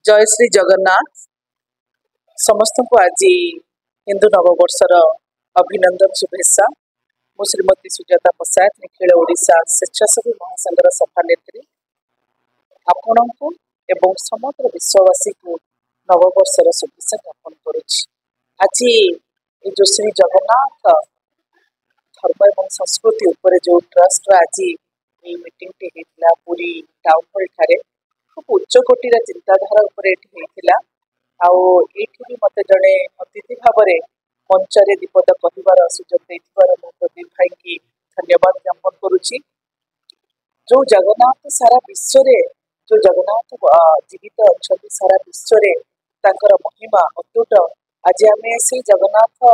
जय श्री जगन्नाथ। समस्त को आज हिंदू नववर्षर अभिनंदन शुभेच्छा। मु श्रीमती सुजाता प्रसाद निखिल ओडिशा स्वेच्छासेवी महासंघर सभानेत्री आपण को एवं समग्र विश्ववासी को नववर्षर शुभेच्छा ज्ञापन करुच्ची। आज ये जो श्री जगन्नाथ धर्म एवं संस्कृति उपर जो ट्रस्ट आज ये मीटिंग टी होता पूरी टाउन हॉल ठारे खूब उच्चकोटीर चिंताधारा उपर ये मत जड़े अतिथि भाव में मंच दीपद कहबार सुजोग देथिबार मु प्रदीप भाई की धन्यवाद ज्ञापन करुच्ची। जो जगन्नाथ सारा विश्व रे जो जगन्नाथ जीवित अच्छा सारा विश्व रे तांकर महिमा अतुट। आज आम से जगन्नाथ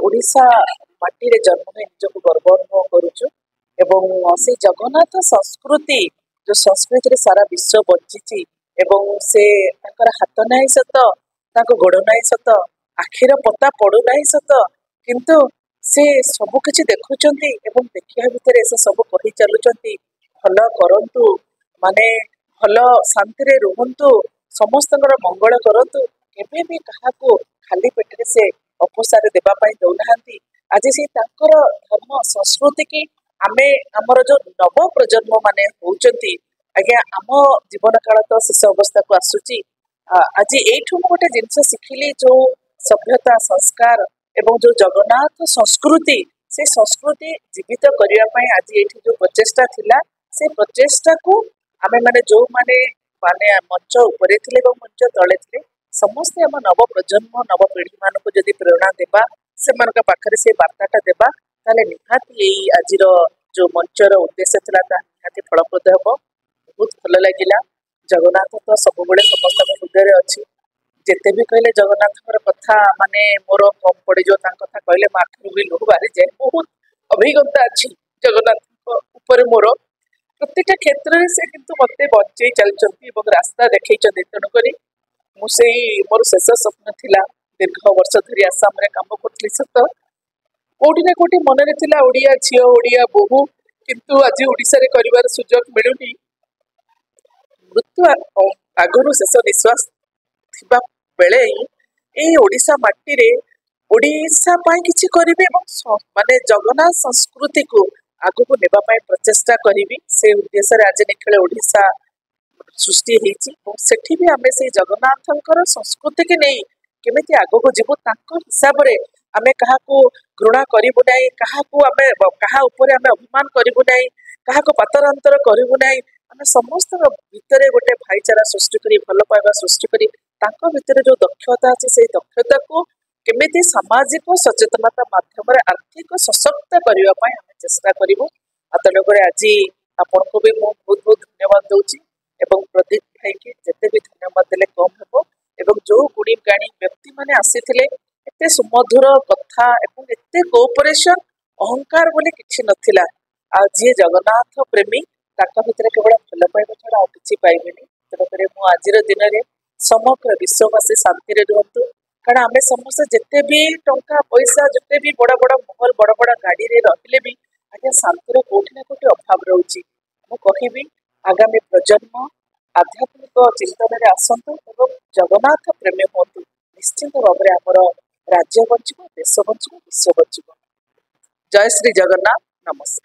ओडिशा माटी रे जन्म में निजक गर्व अनुभव करुचु एवं से जगन्नाथ संस्कृति जो संस्कृति रे सारा विश्व बंची एवं से हाथ नहीं सत गोड़ नहीं सत आखिर पता पड़ू नहीं सत किंतु से सब किछि देखुचंती एवं देखिया भितर से सब कहि चलुचंती भल करंतु माने भल शांति रे रुहंतु समस्तଙ୍କର मंगल करंतु केबे भी काहाको खाली पेटरे से अपसार देबा पई दउनाहांती। आज से तांकर धर्म संस्कृति की आमे हमर जो नव प्रजन्म माने होउचंती आज्ञा आम जीवन काल तो शेष अवस्था को आसुची। आज एठू गोटे जिनस शिखिली जो सभ्यता संस्कार एवं जो जगन्नाथ संस्कृति से संस्कृति जीवित करने आज ये जो प्रचेषा थिला से प्रचेषा को आमे माने जो माने माने मंच उपरे थिले एवं मंच तले थिले समस्ते आम नव प्रजन्म नव पीढ़ी मान को जदि प्रेरणा देबा से मानक पाखरे से वार्ताटा देबा ताले निहाती आज जो मंचर उद्देश्य थिला ता निहाती फलप्रद हेबो। बहुत भल लगिला। जगन्नाथ तो सब समस्त हृदय अच्छी जिते भी कहले जगन्नाथ कथा माने मोर कम पड़े जो कथा कहले मो आखिर भी लुह बाहरी जाए। बहुत अभिज्ञता अच्छी जगन्नाथ ऊपर मोर प्रत्येक क्षेत्र में से किंतु मते बचे चलती रास्ता देखई तेणुक मुझे मोर शेष स्वप्न थिला दीर्घ वर्ष धरी आसाम रे काम करथली सत कोठी ना कोठी मन रे थिला ओडिया झियो ओडिया बोहू किंतु आज ओडिसा रे करिवार सुजोग मिलुनी। मृत्यु आगु शेष निश्वास थिबा बेले ये ओडिशा माटी रे ओडिशा पाई किछि करिवे माने जगन्नाथ संस्कृति को आगु को नेबा पाई प्रचेष्टा करिवि से उद्देश्य रे आज निखिल ओडिशा सृष्टि हेछि। सेठी भी आमे से जगन्नाथंकर संस्कृति के नहीं केमिति आगु को जीवो तांको हिसाब रे आमे कहा को घृणा करिबु नाही कहा को आमे कहा ऊपर आमे अभिमान करिबु नाही कहा को पातरांतर करिबु नाही आमे समस्त भितरे गोटे भाईचारा सृष्टि करी भल पाइबा सृष्टि करी तांको भितरे जो दक्षता अछि से दक्षता को केमिति सामाजिक सचेतनता माध्यम रे आर्थिक सशक्त करिवा पाई आमे चेष्टा करिबु। आतलगरे आज आपन को भी मो बहुत बहुत धन्यवाद दउची एवं प्रदीप भाई के जेते भी धन्यवाद देले कम हेबो एवं जो गुणी गाणी व्यक्ति माने आसीथिले एते सुमधुर कथा एवं एते कोऑपरेशन अहंकार बोले किछि नथिला। आ जे जगन्नाथ प्रेमी ताका भितर केवल भल पाइबा छडा आ किछि पाइबेनी। तेरे मु आजिर दिन रे समग्र विश्ववासी शांति रे रहंतु कारण आमे समस्त जेते भी टंका पैसा जेते भी बड़ा बड़ा महल बड़ा बड़ा गाड़ी रे रहिले भी आगे शांति रे कोठी ना कोठी अभाव रहउची। मु कहिबी आगामी प्रजन्म आध्यात्मिक चिंतन रे आसंतु एवं जगन्नाथ प्रेमी होतु निश्चित भाव में आमर राज्य बंचिब देश बंचिब विश्व बंचिब। जय श्री जगन्नाथ। नमस्कार।